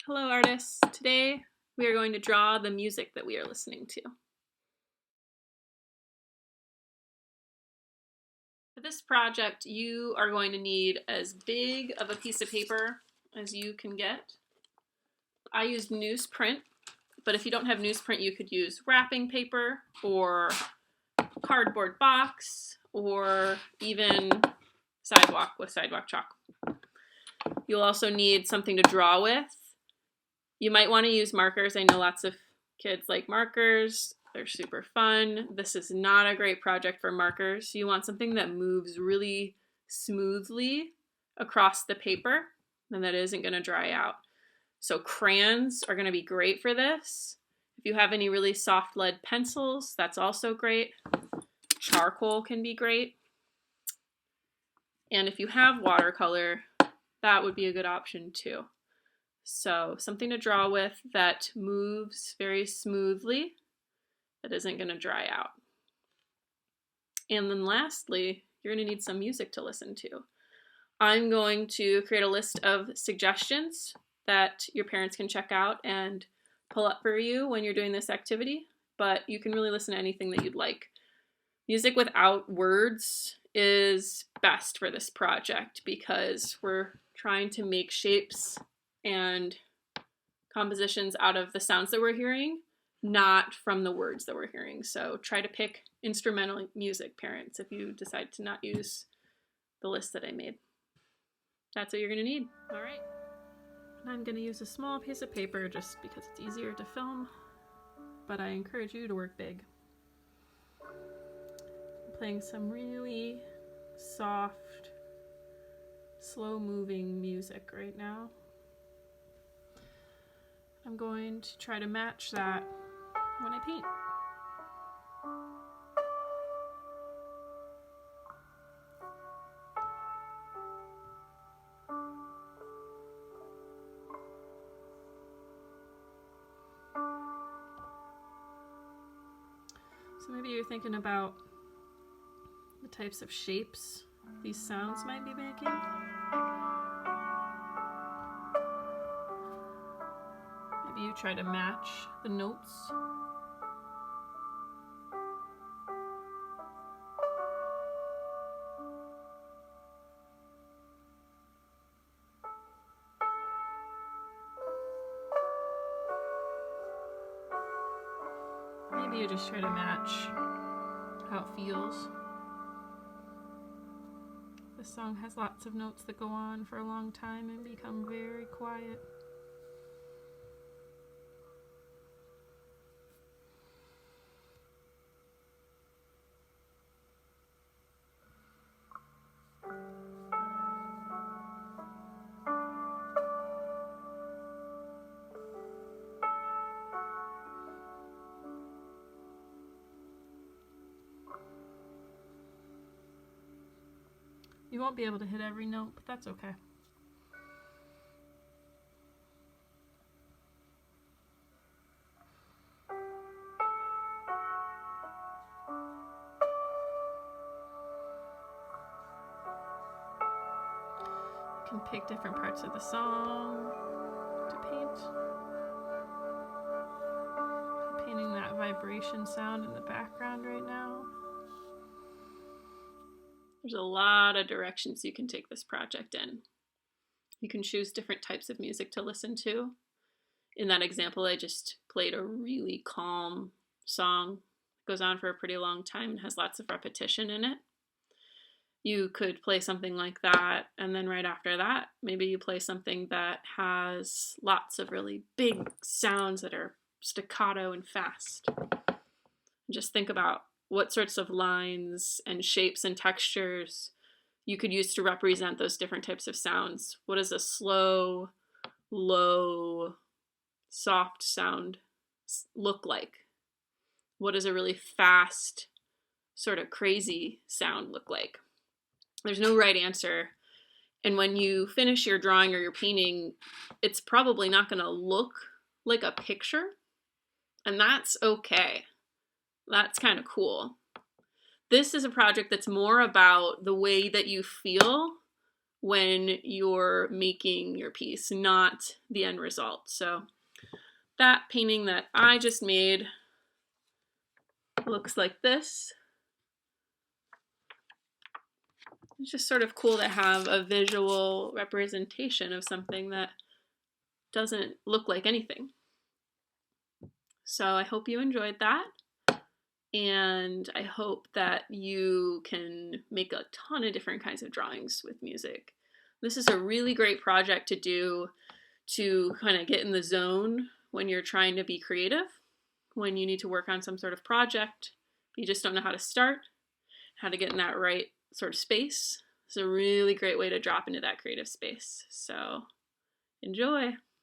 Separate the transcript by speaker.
Speaker 1: Hello artists! Today we are going to draw the music that we are listening to. For this project, you are going to need as big of a piece of paper as you can get. I used newsprint, but if you don't have newsprint, you could use wrapping paper or cardboard box or even sidewalk with sidewalk chalk. You'll also need something to draw with. You might want to use markers. I know lots of kids like markers. They're super fun. This is not a great project for markers. You want something that moves really smoothly across the paper and that isn't going to dry out. So crayons are going to be great for this. If you have any really soft lead pencils, that's also great. Charcoal can be great. And if you have watercolor, that would be a good option too. So something to draw with that moves very smoothly, that isn't going to dry out. And then lastly, you're going to need some music to listen to. I'm going to create a list of suggestions that your parents can check out and pull up for you when you're doing this activity, but you can really listen to anything that you'd like. Music without words is best for this project because we're trying to make shapes and compositions out of the sounds that we're hearing, not from the words that we're hearing. So try to pick instrumental music, parents, if you decide to not use the list that I made. That's what you're going to need. All right. And I'm going to use a small piece of paper just because it's easier to film, but I encourage you to work big. I'm playing some really soft, slow-moving music right now. I'm going to try to match that when I paint. So maybe you're thinking about the types of shapes these sounds might be making. Maybe you try to match the notes. Maybe you just try to match how it feels. This song has lots of notes that go on for a long time and become very quiet. You won't be able to hit every note, but that's okay. You can pick different parts of the song to paint. I'm painting that vibration sound in the background right now. There's a lot of directions you can take this project in. You can choose different types of music to listen to. In that example, I just played a really calm song. It goes on for a pretty long time and has lots of repetition in it. You could play something like that, and then right after that, maybe you play something that has lots of really big sounds that are staccato and fast. Just think about what sorts of lines and shapes and textures you could use to represent those different types of sounds. What does a slow, low, soft sound look like? What does a really fast, sort of crazy sound look like? There's no right answer. And when you finish your drawing or your painting, it's probably not going to look like a picture. And that's okay. That's kind of cool. This is a project that's more about the way that you feel when you're making your piece, not the end result. So that painting that I just made looks like this. It's just sort of cool to have a visual representation of something that doesn't look like anything. So I hope you enjoyed that. And I hope that you can make a ton of different kinds of drawings with music. This is a really great project to do to kind of get in the zone when you're trying to be creative, when you need to work on some sort of project, you just don't know how to start, how to get in that right sort of space. It's a really great way to drop into that creative space. So enjoy.